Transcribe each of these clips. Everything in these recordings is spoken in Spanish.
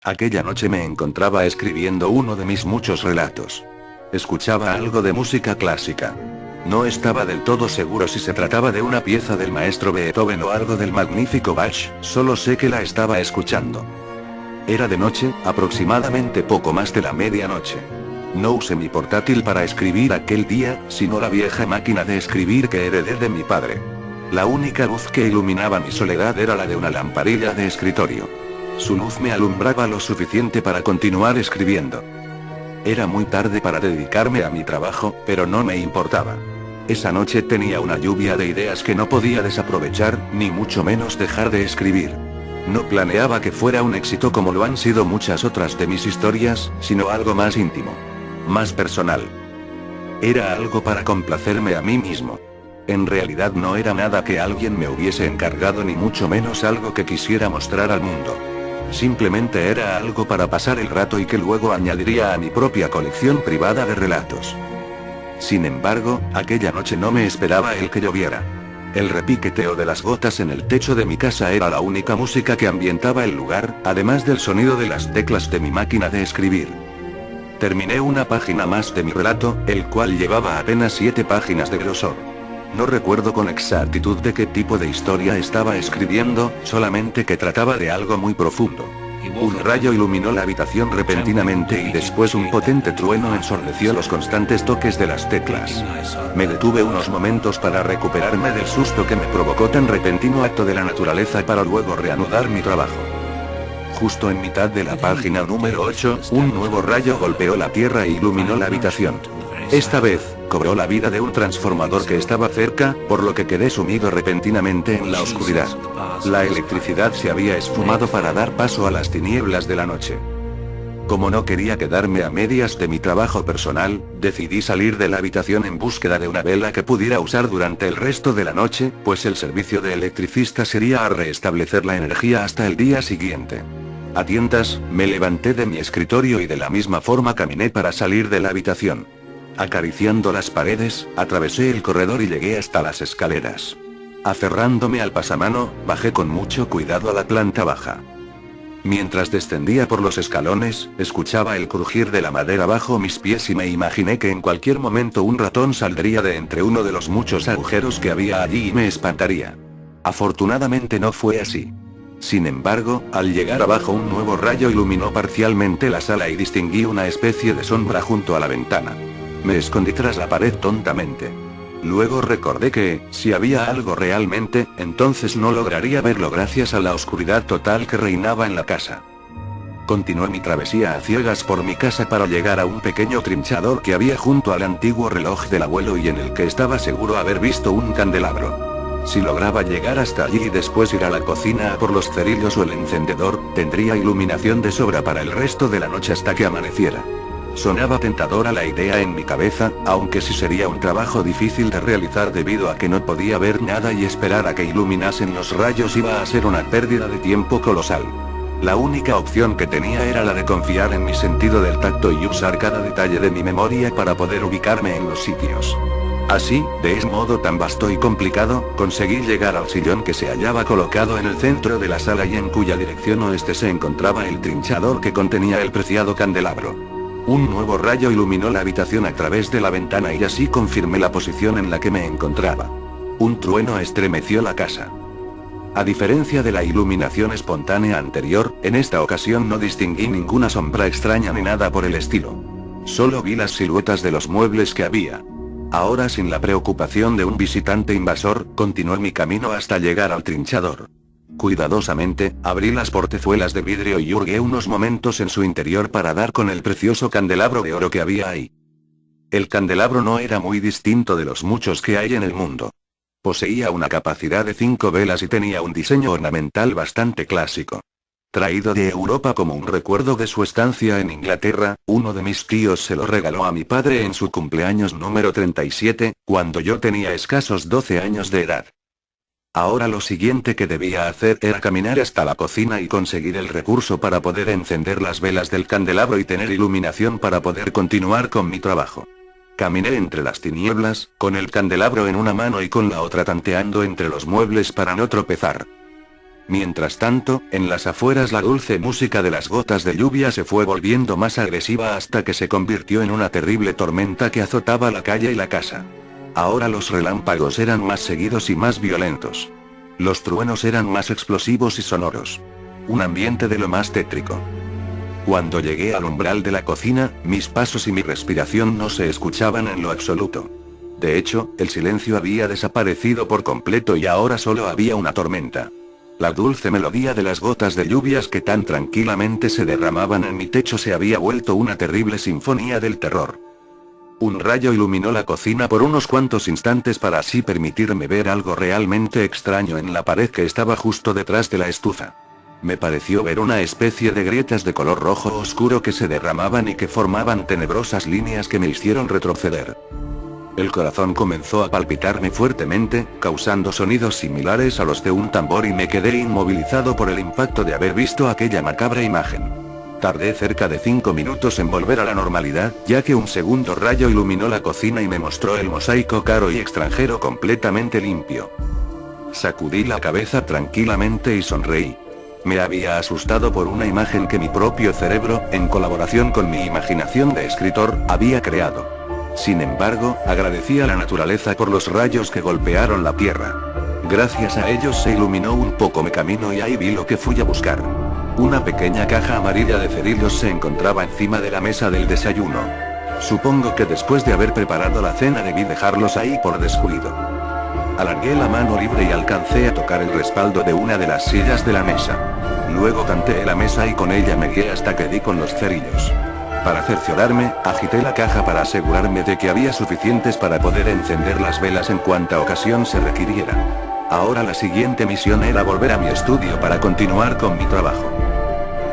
Aquella noche me encontraba escribiendo uno de mis muchos relatos. Escuchaba algo de música clásica. No estaba del todo seguro si se trataba de una pieza del maestro Beethoven o algo del magnífico Bach, solo sé que la estaba escuchando. Era de noche, aproximadamente poco más de la medianoche. No usé mi portátil para escribir aquel día, sino la vieja máquina de escribir que heredé de mi padre. La única luz que iluminaba mi soledad era la de una lamparilla de escritorio. Su luz me alumbraba lo suficiente para continuar escribiendo. Era muy tarde para dedicarme a mi trabajo, pero no me importaba. Esa noche tenía una lluvia de ideas que no podía desaprovechar, ni mucho menos dejar de escribir. No planeaba que fuera un éxito como lo han sido muchas otras de mis historias, sino algo más íntimo. Más personal. Era algo para complacerme a mí mismo. En realidad no era nada que alguien me hubiese encargado ni mucho menos algo que quisiera mostrar al mundo. Simplemente era algo para pasar el rato y que luego añadiría a mi propia colección privada de relatos. Sin embargo, aquella noche no me esperaba el que lloviera. El repiqueteo de las gotas en el techo de mi casa era la única música que ambientaba el lugar, además del sonido de las teclas de mi máquina de escribir. Terminé una página más de mi relato, el cual llevaba apenas 7 páginas de grosor. No recuerdo con exactitud de qué tipo de historia estaba escribiendo, solamente que trataba de algo muy profundo. Un rayo iluminó la habitación repentinamente y después un potente trueno ensordeció los constantes toques de las teclas. Me detuve unos momentos para recuperarme del susto que me provocó tan repentino acto de la naturaleza para luego reanudar mi trabajo. Justo en mitad de la página número 8, un nuevo rayo golpeó la tierra e iluminó la habitación. Esta vez, cobró la vida de un transformador que estaba cerca, por lo que quedé sumido repentinamente en la oscuridad. La electricidad se había esfumado para dar paso a las tinieblas de la noche. Como no quería quedarme a medias de mi trabajo personal, decidí salir de la habitación en búsqueda de una vela que pudiera usar durante el resto de la noche, pues el servicio de electricista sería a restablecer la energía hasta el día siguiente. A tientas, me levanté de mi escritorio y de la misma forma caminé para salir de la habitación. Acariciando las paredes, atravesé el corredor y llegué hasta las escaleras. Aferrándome al pasamano, bajé con mucho cuidado a la planta baja. Mientras descendía por los escalones, escuchaba el crujir de la madera bajo mis pies y me imaginé que en cualquier momento un ratón saldría de entre uno de los muchos agujeros que había allí y me espantaría. Afortunadamente no fue así. Sin embargo, al llegar abajo un nuevo rayo iluminó parcialmente la sala y distinguí una especie de sombra junto a la ventana. Me escondí tras la pared tontamente. Luego recordé que, si había algo realmente, entonces no lograría verlo gracias a la oscuridad total que reinaba en la casa. Continué mi travesía a ciegas por mi casa para llegar a un pequeño trinchador que había junto al antiguo reloj del abuelo y en el que estaba seguro haber visto un candelabro. Si lograba llegar hasta allí y después ir a la cocina a por los cerillos o el encendedor, tendría iluminación de sobra para el resto de la noche hasta que amaneciera. Sonaba tentadora la idea en mi cabeza, aunque sí sería un trabajo difícil de realizar debido a que no podía ver nada y esperar a que iluminasen los rayos iba a ser una pérdida de tiempo colosal. La única opción que tenía era la de confiar en mi sentido del tacto y usar cada detalle de mi memoria para poder ubicarme en los sitios. Así, de ese modo tan vasto y complicado, conseguí llegar al sillón que se hallaba colocado en el centro de la sala y en cuya dirección oeste se encontraba el trinchador que contenía el preciado candelabro. Un nuevo rayo iluminó la habitación a través de la ventana y así confirmé la posición en la que me encontraba. Un trueno estremeció la casa. A diferencia de la iluminación espontánea anterior, en esta ocasión no distinguí ninguna sombra extraña ni nada por el estilo. Solo vi las siluetas de los muebles que había. Ahora sin la preocupación de un visitante invasor, continué mi camino hasta llegar al trinchador. Cuidadosamente, abrí las portezuelas de vidrio y hurgué unos momentos en su interior para dar con el precioso candelabro de oro que había ahí. El candelabro no era muy distinto de los muchos que hay en el mundo. Poseía una capacidad de 5 velas y tenía un diseño ornamental bastante clásico. Traído de Europa como un recuerdo de su estancia en Inglaterra, uno de mis tíos se lo regaló a mi padre en su cumpleaños número 37, cuando yo tenía escasos 12 años de edad. Ahora lo siguiente que debía hacer era caminar hasta la cocina y conseguir el recurso para poder encender las velas del candelabro y tener iluminación para poder continuar con mi trabajo. Caminé entre las tinieblas, con el candelabro en una mano y con la otra tanteando entre los muebles para no tropezar. Mientras tanto, en las afueras la dulce música de las gotas de lluvia se fue volviendo más agresiva hasta que se convirtió en una terrible tormenta que azotaba la calle y la casa. Ahora los relámpagos eran más seguidos y más violentos. Los truenos eran más explosivos y sonoros. Un ambiente de lo más tétrico. Cuando llegué al umbral de la cocina, mis pasos y mi respiración no se escuchaban en lo absoluto. De hecho, el silencio había desaparecido por completo y ahora solo había una tormenta. La dulce melodía de las gotas de lluvias que tan tranquilamente se derramaban en mi techo se había vuelto una terrible sinfonía del terror. Un rayo iluminó la cocina por unos cuantos instantes para así permitirme ver algo realmente extraño en la pared que estaba justo detrás de la estufa. Me pareció ver una especie de grietas de color rojo oscuro que se derramaban y que formaban tenebrosas líneas que me hicieron retroceder. El corazón comenzó a palpitarme fuertemente, causando sonidos similares a los de un tambor y me quedé inmovilizado por el impacto de haber visto aquella macabra imagen. Tardé cerca de 5 minutos en volver a la normalidad, ya que un segundo rayo iluminó la cocina y me mostró el mosaico caro y extranjero completamente limpio. Sacudí la cabeza tranquilamente y sonreí. Me había asustado por una imagen que mi propio cerebro, en colaboración con mi imaginación de escritor, había creado. Sin embargo, agradecí a la naturaleza por los rayos que golpearon la tierra. Gracias a ellos se iluminó un poco mi camino y ahí vi lo que fui a buscar. Una pequeña caja amarilla de cerillos se encontraba encima de la mesa del desayuno. Supongo que después de haber preparado la cena debí dejarlos ahí por descuido. Alargué la mano libre y alcancé a tocar el respaldo de una de las sillas de la mesa. Luego tanteé la mesa y con ella me guié hasta que di con los cerillos. Para cerciorarme, agité la caja para asegurarme de que había suficientes para poder encender las velas en cuanta ocasión se requiriera. Ahora la siguiente misión era volver a mi estudio para continuar con mi trabajo.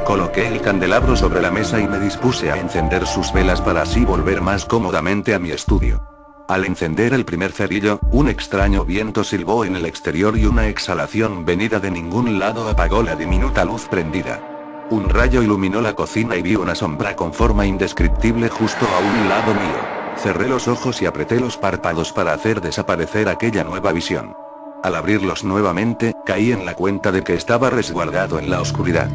Coloqué el candelabro sobre la mesa y me dispuse a encender sus velas para así volver más cómodamente a mi estudio. Al encender el primer cerillo, un extraño viento silbó en el exterior y una exhalación venida de ningún lado apagó la diminuta luz prendida. Un rayo iluminó la cocina y vi una sombra con forma indescriptible justo a un lado mío. Cerré los ojos y apreté los párpados para hacer desaparecer aquella nueva visión. Al abrirlos nuevamente, caí en la cuenta de que estaba resguardado en la oscuridad.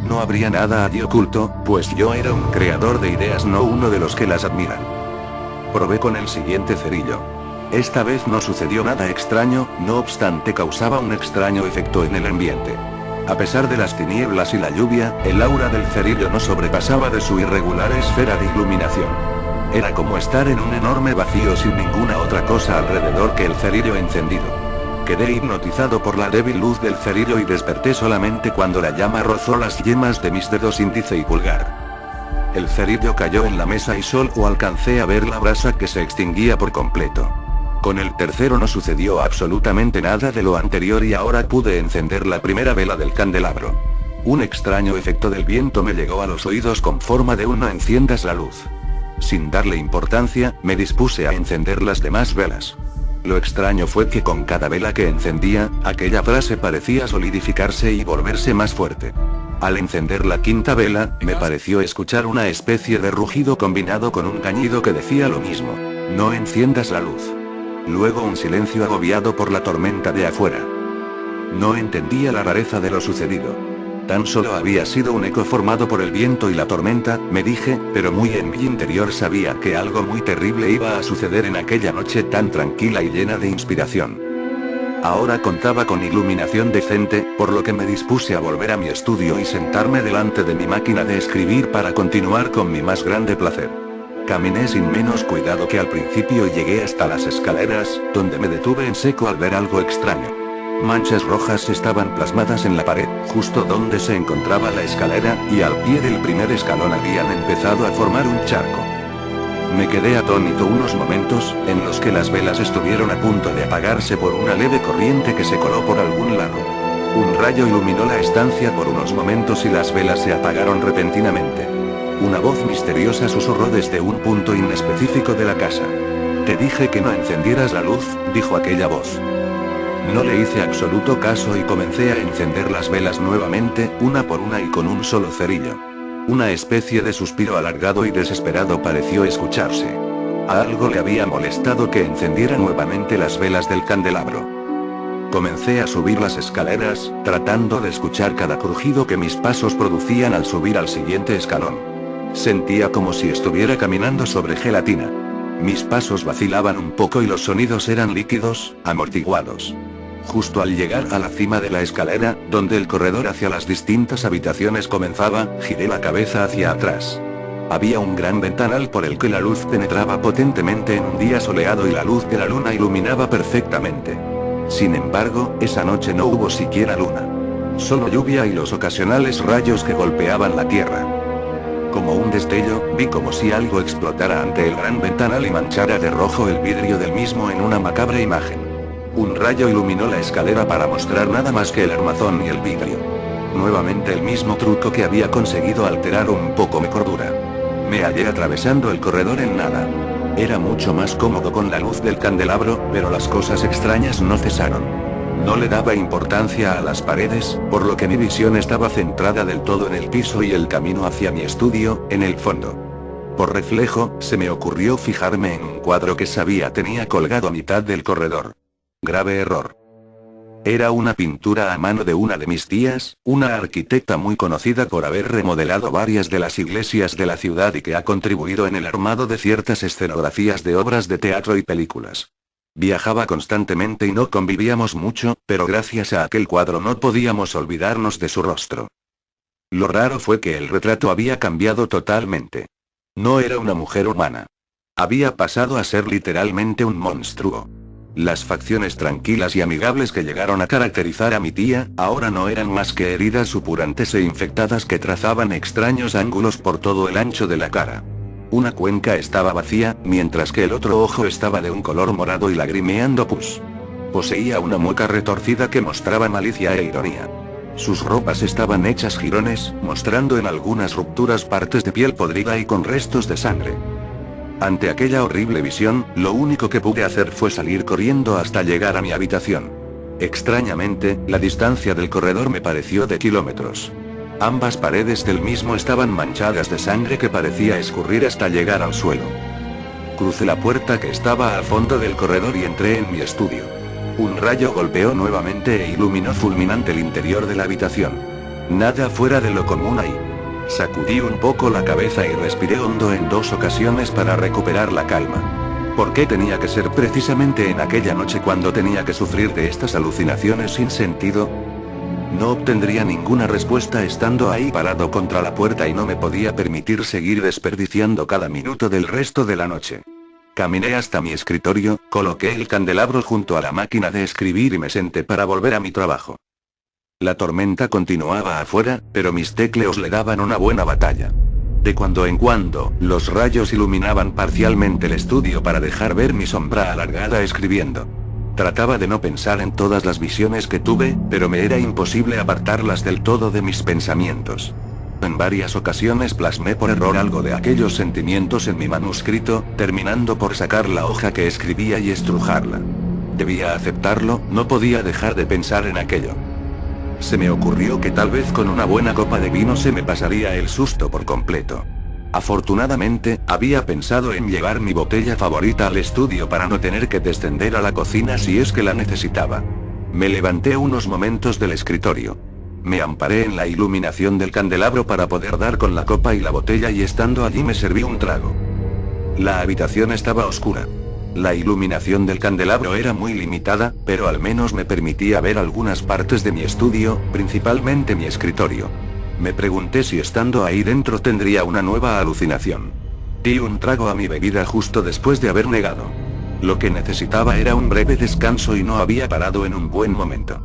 No habría nada allí oculto, pues yo era un creador de ideas, no uno de los que las admiran. Probé con el siguiente cerillo. Esta vez no sucedió nada extraño, no obstante causaba un extraño efecto en el ambiente. A pesar de las tinieblas y la lluvia, el aura del cerillo no sobrepasaba de su irregular esfera de iluminación. Era como estar en un enorme vacío sin ninguna otra cosa alrededor que el cerillo encendido. Quedé hipnotizado por la débil luz del cerillo y desperté solamente cuando la llama rozó las yemas de mis dedos índice y pulgar. El cerillo cayó en la mesa y solo alcancé a ver la brasa que se extinguía por completo. Con el tercero no sucedió absolutamente nada de lo anterior y ahora pude encender la primera vela del candelabro. Un extraño efecto del viento me llegó a los oídos con forma de un "no enciendas la luz". Sin darle importancia, me dispuse a encender las demás velas. Lo extraño fue que con cada vela que encendía, aquella frase parecía solidificarse y volverse más fuerte. Al encender la quinta vela, me pareció escuchar una especie de rugido combinado con un gañido que decía lo mismo: "No enciendas la luz". Luego un silencio agobiado por la tormenta de afuera. No entendía la rareza de lo sucedido. Tan solo había sido un eco formado por el viento y la tormenta, me dije, pero muy en mi interior sabía que algo muy terrible iba a suceder en aquella noche tan tranquila y llena de inspiración. Ahora contaba con iluminación decente, por lo que me dispuse a volver a mi estudio y sentarme delante de mi máquina de escribir para continuar con mi más grande placer. Caminé sin menos cuidado que al principio y llegué hasta las escaleras, donde me detuve en seco al ver algo extraño. Manchas rojas estaban plasmadas en la pared, justo donde se encontraba la escalera, y al pie del primer escalón habían empezado a formar un charco. Me quedé atónito unos momentos, en los que las velas estuvieron a punto de apagarse por una leve corriente que se coló por algún lado. Un rayo iluminó la estancia por unos momentos y las velas se apagaron repentinamente. Una voz misteriosa susurró desde un punto inespecífico de la casa. «Te dije que no encendieras la luz», dijo aquella voz. No le hice absoluto caso y comencé a encender las velas nuevamente, una por una y con un solo cerillo. Una especie de suspiro alargado y desesperado pareció escucharse. A algo le había molestado que encendiera nuevamente las velas del candelabro. Comencé a subir las escaleras, tratando de escuchar cada crujido que mis pasos producían al subir al siguiente escalón. Sentía como si estuviera caminando sobre gelatina. Mis pasos vacilaban un poco y los sonidos eran líquidos, amortiguados. Justo al llegar a la cima de la escalera, donde el corredor hacia las distintas habitaciones comenzaba, giré la cabeza hacia atrás. Había un gran ventanal por el que la luz penetraba potentemente en un día soleado y la luz de la luna iluminaba perfectamente. Sin embargo, esa noche no hubo siquiera luna. Solo lluvia y los ocasionales rayos que golpeaban la tierra. Como un destello, vi como si algo explotara ante el gran ventanal y manchara de rojo el vidrio del mismo en una macabra imagen. Un rayo iluminó la escalera para mostrar nada más que el armazón y el vidrio. Nuevamente el mismo truco que había conseguido alterar un poco mi cordura. Me hallé atravesando el corredor en nada. Era mucho más cómodo con la luz del candelabro, pero las cosas extrañas no cesaron. No le daba importancia a las paredes, por lo que mi visión estaba centrada del todo en el piso y el camino hacia mi estudio, en el fondo. Por reflejo, se me ocurrió fijarme en un cuadro que sabía tenía colgado a mitad del corredor. Grave error. Era una pintura a mano de una de mis tías, una arquitecta muy conocida por haber remodelado varias de las iglesias de la ciudad y que ha contribuido en el armado de ciertas escenografías de obras de teatro y películas. Viajaba constantemente y no convivíamos mucho, pero gracias a aquel cuadro no podíamos olvidarnos de su rostro. Lo raro fue que el retrato había cambiado totalmente. No era una mujer humana. Había pasado a ser literalmente un monstruo. Las facciones tranquilas y amigables que llegaron a caracterizar a mi tía, ahora no eran más que heridas supurantes e infectadas que trazaban extraños ángulos por todo el ancho de la cara. Una cuenca estaba vacía, mientras que el otro ojo estaba de un color morado y lagrimeando pus. Poseía una mueca retorcida que mostraba malicia e ironía. Sus ropas estaban hechas jirones, mostrando en algunas rupturas partes de piel podrida y con restos de sangre. Ante aquella horrible visión, lo único que pude hacer fue salir corriendo hasta llegar a mi habitación. Extrañamente, la distancia del corredor me pareció de kilómetros. Ambas paredes del mismo estaban manchadas de sangre que parecía escurrir hasta llegar al suelo. Crucé la puerta que estaba al fondo del corredor y entré en mi estudio. Un rayo golpeó nuevamente e iluminó fulminante el interior de la habitación. Nada fuera de lo común ahí. Sacudí un poco la cabeza y respiré hondo en 2 ocasiones para recuperar la calma. ¿Por qué tenía que ser precisamente en aquella noche cuando tenía que sufrir de estas alucinaciones sin sentido? No obtendría ninguna respuesta estando ahí parado contra la puerta y no me podía permitir seguir desperdiciando cada minuto del resto de la noche. Caminé hasta mi escritorio, coloqué el candelabro junto a la máquina de escribir y me senté para volver a mi trabajo. La tormenta continuaba afuera, pero mis tecleos le daban una buena batalla. De cuando en cuando, los rayos iluminaban parcialmente el estudio para dejar ver mi sombra alargada escribiendo. Trataba de no pensar en todas las visiones que tuve, pero me era imposible apartarlas del todo de mis pensamientos. En varias ocasiones plasmé por error algo de aquellos sentimientos en mi manuscrito, terminando por sacar la hoja que escribía y estrujarla. Debía aceptarlo, no podía dejar de pensar en aquello. Se me ocurrió que tal vez con una buena copa de vino se me pasaría el susto por completo. Afortunadamente, había pensado en llevar mi botella favorita al estudio para no tener que descender a la cocina si es que la necesitaba. Me levanté unos momentos del escritorio. Me amparé en la iluminación del candelabro para poder dar con la copa y la botella y estando allí me serví un trago. La habitación estaba oscura. La iluminación del candelabro era muy limitada, pero al menos me permitía ver algunas partes de mi estudio, principalmente mi escritorio. Me pregunté si estando ahí dentro tendría una nueva alucinación. Di un trago a mi bebida justo después de haber negado. Lo que necesitaba era un breve descanso y no había parado en un buen momento.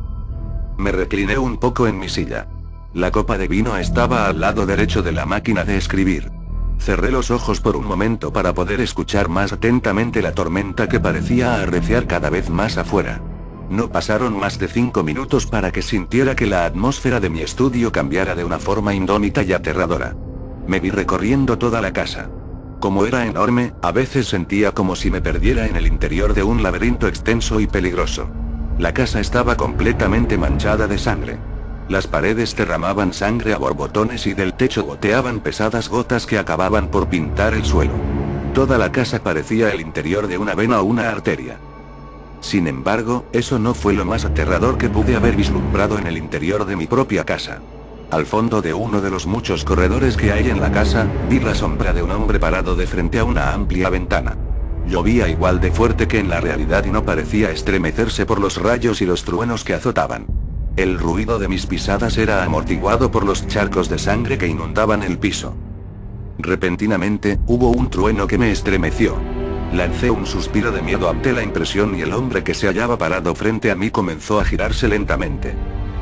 Me recliné un poco en mi silla. La copa de vino estaba al lado derecho de la máquina de escribir. Cerré los ojos por un momento para poder escuchar más atentamente la tormenta que parecía arreciar cada vez más afuera. No pasaron más de 5 minutos para que sintiera que la atmósfera de mi estudio cambiara de una forma indómita y aterradora. Me vi recorriendo toda la casa. Como era enorme, a veces sentía como si me perdiera en el interior de un laberinto extenso y peligroso. La casa estaba completamente manchada de sangre. Las paredes derramaban sangre a borbotones y del techo goteaban pesadas gotas que acababan por pintar el suelo. Toda la casa parecía el interior de una vena o una arteria. Sin embargo, eso no fue lo más aterrador que pude haber vislumbrado en el interior de mi propia casa. Al fondo de uno de los muchos corredores que hay en la casa, vi la sombra de un hombre parado de frente a una amplia ventana. Llovía igual de fuerte que en la realidad y no parecía estremecerse por los rayos y los truenos que azotaban. El ruido de mis pisadas era amortiguado por los charcos de sangre que inundaban el piso. Repentinamente, hubo un trueno que me estremeció. Lancé un suspiro de miedo ante la impresión y el hombre que se hallaba parado frente a mí comenzó a girarse lentamente.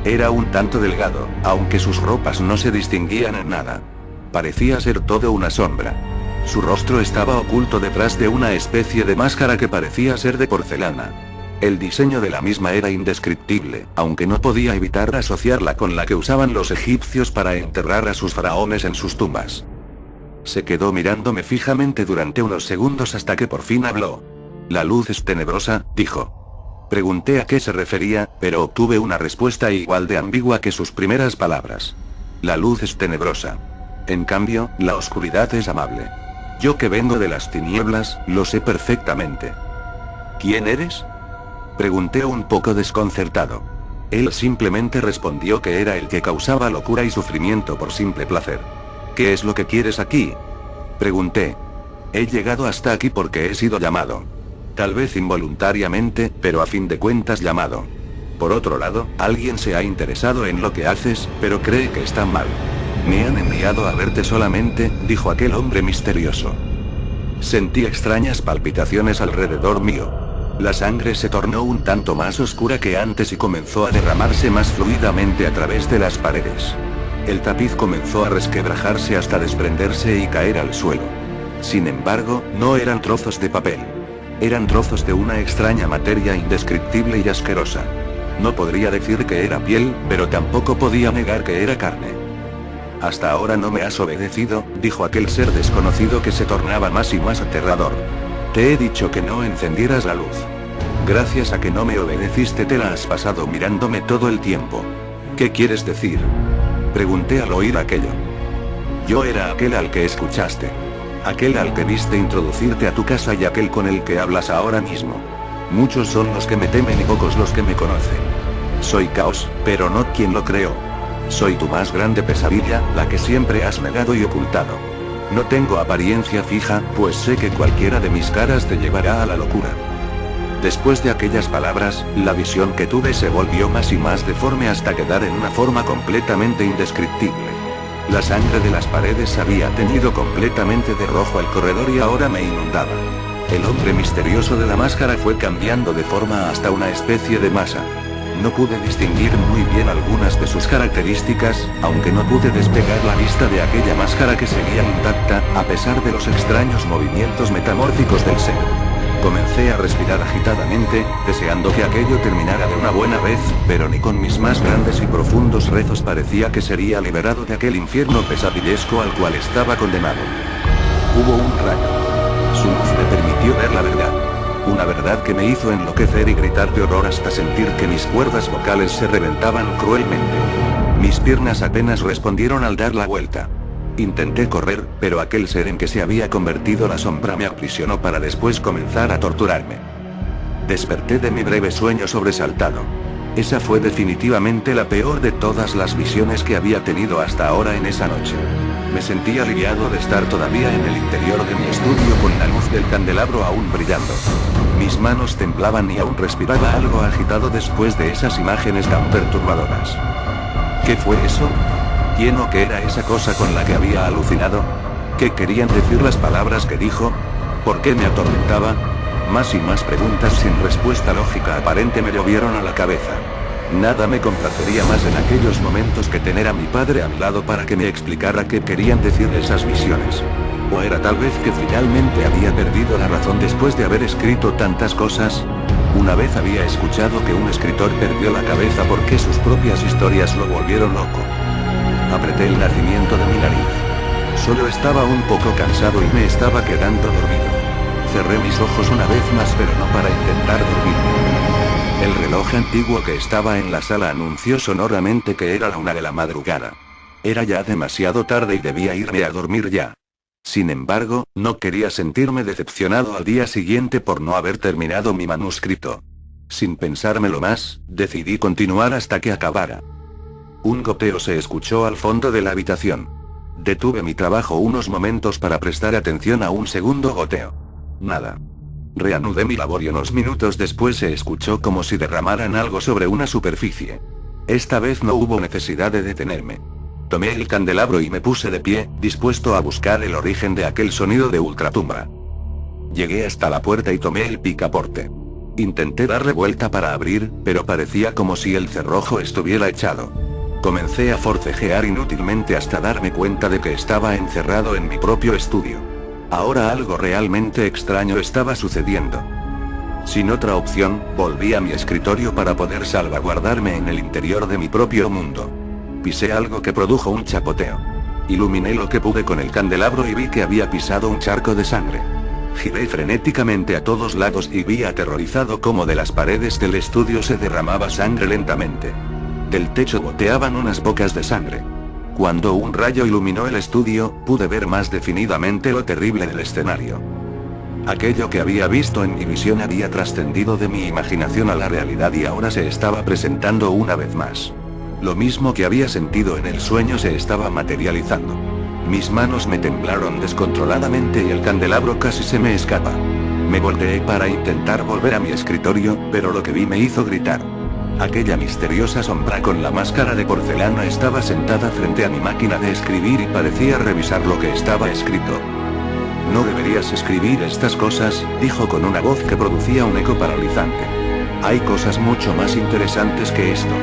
Era un tanto delgado, aunque sus ropas no se distinguían en nada. Parecía ser todo una sombra. Su rostro estaba oculto detrás de una especie de máscara que parecía ser de porcelana. El diseño de la misma era indescriptible, aunque no podía evitar asociarla con la que usaban los egipcios para enterrar a sus faraones en sus tumbas. Se quedó mirándome fijamente durante unos segundos hasta que por fin habló. «La luz es tenebrosa», dijo. Pregunté a qué se refería, pero obtuve una respuesta igual de ambigua que sus primeras palabras. «La luz es tenebrosa. En cambio, la oscuridad es amable. Yo que vengo de las tinieblas, lo sé perfectamente». «¿Quién eres?», pregunté un poco desconcertado. Él simplemente respondió que era el que causaba locura y sufrimiento por simple placer. «¿Qué es lo que quieres aquí?», pregunté. «He llegado hasta aquí porque he sido llamado. Tal vez involuntariamente, pero a fin de cuentas llamado. Por otro lado, alguien se ha interesado en lo que haces, pero cree que está mal. Me han enviado a verte solamente», dijo aquel hombre misterioso. Sentí extrañas palpitaciones alrededor mío. La sangre se tornó un tanto más oscura que antes y comenzó a derramarse más fluidamente a través de las paredes. El tapiz comenzó a resquebrajarse hasta desprenderse y caer al suelo. Sin embargo, no eran trozos de papel. Eran trozos de una extraña materia indescriptible y asquerosa. No podría decir que era piel, pero tampoco podía negar que era carne. «Hasta ahora no me has obedecido», dijo aquel ser desconocido que se tornaba más y más aterrador. «Te he dicho que no encendieras la luz. Gracias a que no me obedeciste te la has pasado mirándome todo el tiempo. ¿Qué quieres decir?», pregunté al oír aquello. «Yo era aquel al que escuchaste. Aquel al que viste introducirte a tu casa y aquel con el que hablas ahora mismo. Muchos son los que me temen y pocos los que me conocen. Soy Caos, pero no quien lo creó. Soy tu más grande pesadilla, la que siempre has negado y ocultado. No tengo apariencia fija, pues sé que cualquiera de mis caras te llevará a la locura». Después de aquellas palabras, la visión que tuve se volvió más y más deforme hasta quedar en una forma completamente indescriptible. La sangre de las paredes había teñido completamente de rojo el corredor y ahora me inundaba. El hombre misterioso de la máscara fue cambiando de forma hasta una especie de masa. No pude distinguir muy bien algunas de sus características, aunque no pude despegar la vista de aquella máscara que seguía intacta, a pesar de los extraños movimientos metamórficos del ser. Comencé a respirar agitadamente, deseando que aquello terminara de una buena vez, pero ni con mis más grandes y profundos rezos parecía que sería liberado de aquel infierno pesadillesco al cual estaba condenado. Hubo un rayo. Su luz me permitió ver la verdad. Una verdad que me hizo enloquecer y gritar de horror hasta sentir que mis cuerdas vocales se reventaban cruelmente. Mis piernas apenas respondieron al dar la vuelta. Intenté correr, pero aquel ser en que se había convertido la sombra me aprisionó para después comenzar a torturarme. Desperté de mi breve sueño sobresaltado. Esa fue definitivamente la peor de todas las visiones que había tenido hasta ahora en esa noche. Me sentí aliviado de estar todavía en el interior de mi estudio con la luz del candelabro aún brillando. Mis manos temblaban y aún respiraba algo agitado después de esas imágenes tan perturbadoras. ¿Qué fue eso? ¿Quién o qué era esa cosa con la que había alucinado? ¿Qué querían decir las palabras que dijo? ¿Por qué me atormentaba? Más y más preguntas sin respuesta lógica aparente me llovieron a la cabeza. Nada me complacería más en aquellos momentos que tener a mi padre a mi lado para que me explicara qué querían decir esas visiones. ¿O era tal vez que finalmente había perdido la razón después de haber escrito tantas cosas? Una vez había escuchado que un escritor perdió la cabeza porque sus propias historias lo volvieron loco. Apreté el nacimiento de mi nariz. Solo estaba un poco cansado y me estaba quedando dormido. Cerré mis ojos una vez más, pero no para intentar dormir. El reloj antiguo que estaba en la sala anunció sonoramente que era la 1 de la madrugada. Era ya demasiado tarde y debía irme a dormir ya. Sin embargo, no quería sentirme decepcionado al día siguiente por no haber terminado mi manuscrito. Sin pensármelo más, decidí continuar hasta que acabara. Un goteo se escuchó al fondo de la habitación. Detuve mi trabajo unos momentos para prestar atención a un segundo goteo. Nada. Reanudé mi labor y unos minutos después se escuchó como si derramaran algo sobre una superficie. Esta vez no hubo necesidad de detenerme. Tomé el candelabro y me puse de pie, dispuesto a buscar el origen de aquel sonido de ultratumba. Llegué hasta la puerta y tomé el picaporte. Intenté darle vuelta para abrir, pero parecía como si el cerrojo estuviera echado. Comencé a forcejear inútilmente hasta darme cuenta de que estaba encerrado en mi propio estudio. Ahora algo realmente extraño estaba sucediendo. Sin otra opción, volví a mi escritorio para poder salvaguardarme en el interior de mi propio mundo. Pisé algo que produjo un chapoteo. Iluminé lo que pude con el candelabro y vi que había pisado un charco de sangre. Giré frenéticamente a todos lados y vi aterrorizado cómo de las paredes del estudio se derramaba sangre lentamente. Del techo goteaban unas pocas de sangre. Cuando un rayo iluminó el estudio, pude ver más definidamente lo terrible del escenario. Aquello que había visto en mi visión había trascendido de mi imaginación a la realidad y ahora se estaba presentando una vez más. Lo mismo que había sentido en el sueño se estaba materializando. Mis manos me temblaron descontroladamente y el candelabro casi se me escapa. Me volteé para intentar volver a mi escritorio, pero lo que vi me hizo gritar. Aquella misteriosa sombra con la máscara de porcelana estaba sentada frente a mi máquina de escribir y parecía revisar lo que estaba escrito. No deberías escribir estas cosas, dijo con una voz que producía un eco paralizante. Hay cosas mucho más interesantes que esto.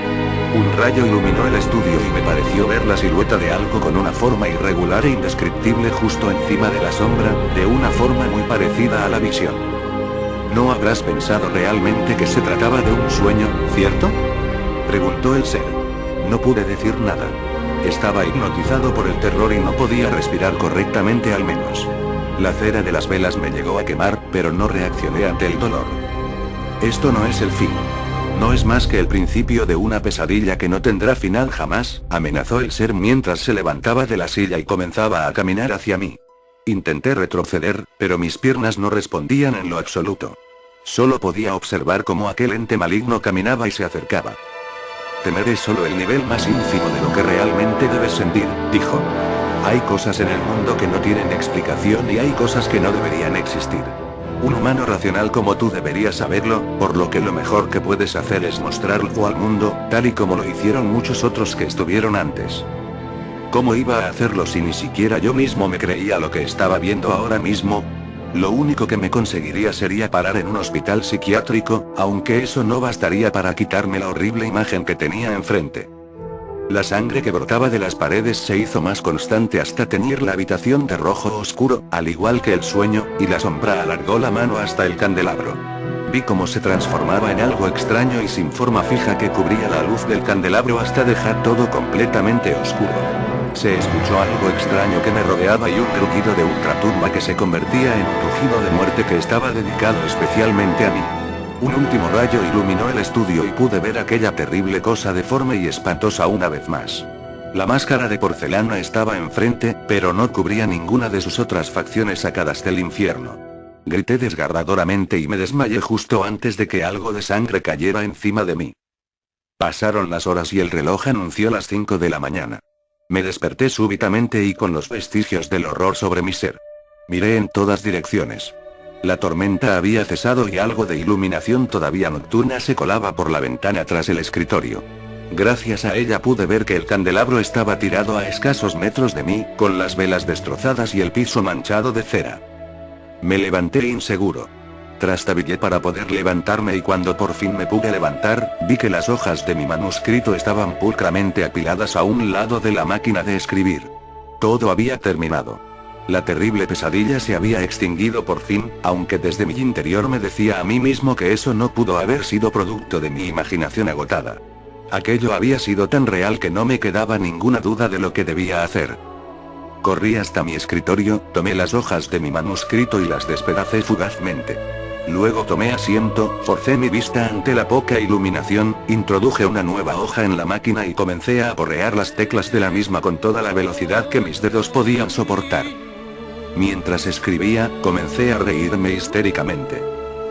Un rayo iluminó el estudio y me pareció ver la silueta de algo con una forma irregular e indescriptible justo encima de la sombra, de una forma muy parecida a la visión. ¿No habrás pensado realmente que se trataba de un sueño, cierto?, preguntó el ser. No pude decir nada. Estaba hipnotizado por el terror y no podía respirar correctamente al menos. La cera de las velas me llegó a quemar, pero no reaccioné ante el dolor. Esto no es el fin. No es más que el principio de una pesadilla que no tendrá final jamás, amenazó el ser mientras se levantaba de la silla y comenzaba a caminar hacia mí. Intenté retroceder, pero mis piernas no respondían en lo absoluto. Solo podía observar cómo aquel ente maligno caminaba y se acercaba. Temer es solo el nivel más ínfimo de lo que realmente debes sentir, dijo. Hay cosas en el mundo que no tienen explicación y hay cosas que no deberían existir. Un humano racional como tú deberías saberlo, por lo que lo mejor que puedes hacer es mostrarlo al mundo, tal y como lo hicieron muchos otros que estuvieron antes. ¿Cómo iba a hacerlo si ni siquiera yo mismo me creía lo que estaba viendo ahora mismo? Lo único que me conseguiría sería parar en un hospital psiquiátrico, aunque eso no bastaría para quitarme la horrible imagen que tenía enfrente. La sangre que brotaba de las paredes se hizo más constante hasta teñir la habitación de rojo oscuro, al igual que el sueño, y la sombra alargó la mano hasta el candelabro. Vi cómo se transformaba en algo extraño y sin forma fija que cubría la luz del candelabro hasta dejar todo completamente oscuro. Se escuchó algo extraño que me rodeaba y un crujido de ultratumba que se convertía en un rugido de muerte que estaba dedicado especialmente a mí. Un último rayo iluminó el estudio y pude ver aquella terrible cosa deforme y espantosa una vez más. La máscara de porcelana estaba enfrente, pero no cubría ninguna de sus otras facciones sacadas del infierno. Grité desgarradoramente y me desmayé justo antes de que algo de sangre cayera encima de mí. Pasaron las horas y el reloj anunció las 5 de la mañana. Me desperté súbitamente y con los vestigios del horror sobre mi ser. Miré en todas direcciones. La tormenta había cesado y algo de iluminación todavía nocturna se colaba por la ventana tras el escritorio. Gracias a ella pude ver que el candelabro estaba tirado a escasos metros de mí, con las velas destrozadas y el piso manchado de cera. Me levanté inseguro. Trastabillé para poder levantarme y cuando por fin me pude levantar, vi que las hojas de mi manuscrito estaban pulcramente apiladas a un lado de la máquina de escribir. Todo había terminado. La terrible pesadilla se había extinguido por fin, aunque desde mi interior me decía a mí mismo que eso no pudo haber sido producto de mi imaginación agotada. Aquello había sido tan real que no me quedaba ninguna duda de lo que debía hacer. Corrí hasta mi escritorio, tomé las hojas de mi manuscrito y las despedacé fugazmente. Luego tomé asiento, forcé mi vista ante la poca iluminación, introduje una nueva hoja en la máquina y comencé a aporrear las teclas de la misma con toda la velocidad que mis dedos podían soportar. Mientras escribía, comencé a reírme histéricamente.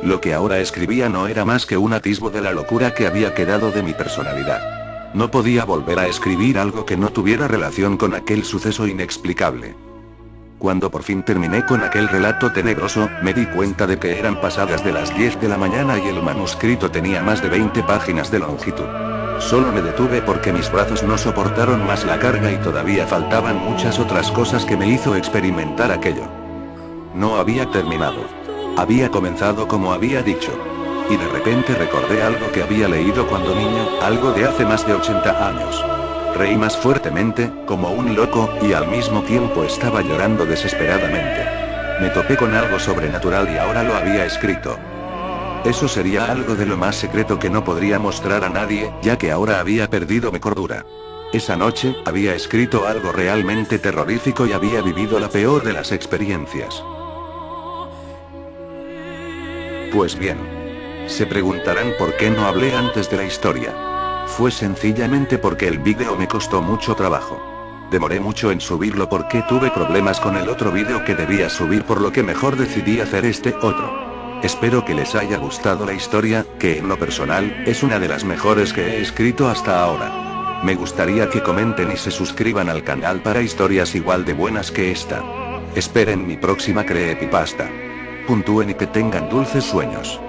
Lo que ahora escribía no era más que un atisbo de la locura que había quedado de mi personalidad. No podía volver a escribir algo que no tuviera relación con aquel suceso inexplicable. Cuando por fin terminé con aquel relato tenebroso, me di cuenta de que eran pasadas de las 10 de la mañana y el manuscrito tenía más de 20 páginas de longitud. Solo me detuve porque mis brazos no soportaron más la carga y todavía faltaban muchas otras cosas que me hizo experimentar aquello. No había terminado. Había comenzado como había dicho. Y de repente recordé algo que había leído cuando niño, algo de hace más de 80 años. Reí más fuertemente, como un loco, y al mismo tiempo estaba llorando desesperadamente. Me topé con algo sobrenatural y ahora lo había escrito. Eso sería algo de lo más secreto que no podría mostrar a nadie, ya que ahora había perdido mi cordura. Esa noche, había escrito algo realmente terrorífico y había vivido la peor de las experiencias. Pues bien. Se preguntarán por qué no hablé antes de la historia. Fue sencillamente porque el vídeo me costó mucho trabajo. Demoré mucho en subirlo porque tuve problemas con el otro vídeo que debía subir, por lo que mejor decidí hacer este otro. Espero que les haya gustado la historia, que en lo personal, es una de las mejores que he escrito hasta ahora. Me gustaría que comenten y se suscriban al canal para historias igual de buenas que esta. Esperen mi próxima creepypasta. Puntúen y que tengan dulces sueños.